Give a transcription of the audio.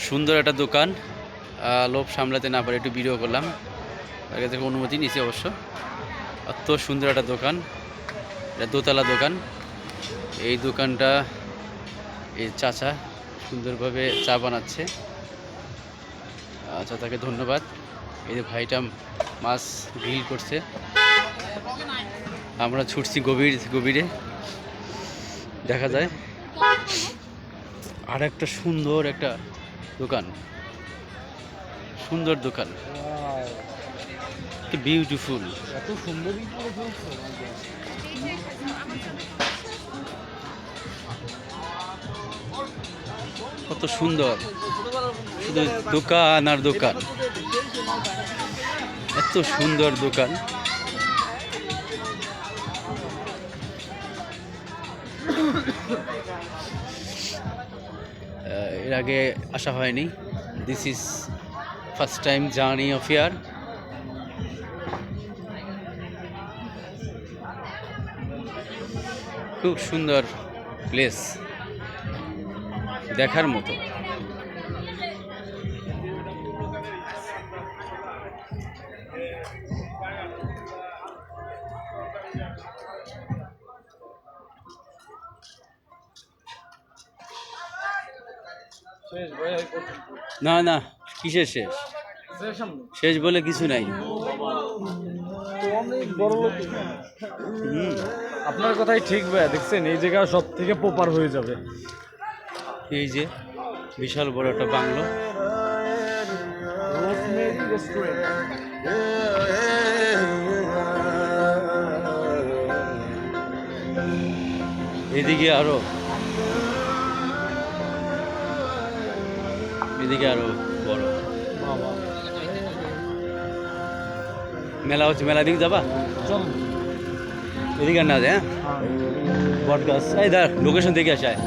সুন্দর একটা দোকান, লোভ সামলাতে না পারে একটু ভিডিও করলাম। তার কাছ থেকে অনুমতি নিয়েছি অবশ্য। এত সুন্দর একটা দোকান, এটা দোতলা দোকান। এই দোকানটা এই চাচা সুন্দরভাবে চা বানাচ্ছে। আচ্ছা, তাকে ধন্যবাদ। এই যে ভাইটা মাছ গ্রিল করছে, আমরা ছুটছি গভীরে দেখা যায়। আর একটা সুন্দর একটা দোকান, সুন্দর দোকান, বিউটিফুল। এত সুন্দর কত সুন্দর, শুধু দোকান আর দোকান, এত সুন্দর দোকান। এর আগে আসা হয়নি, this is first time journey of year. খুব সুন্দর প্লেস, দেখার মতো। না না, কিসের শেষ? শেষ বলে কিছু নাই। আপনার কথাই ঠিক ভাইয়া, দেখছেন এই জায়গা সব থেকে প্রপার হয়ে যাবে। এই যে বিশাল বড় একটা বাংলো, এদিকে আরো বড় মেলা হচ্ছে। মেলা দিকে যাবা? এদিকে না যায়। হ্যাঁ, বট গাছ। এই দেখ, লোকেশন দেখে আসায়।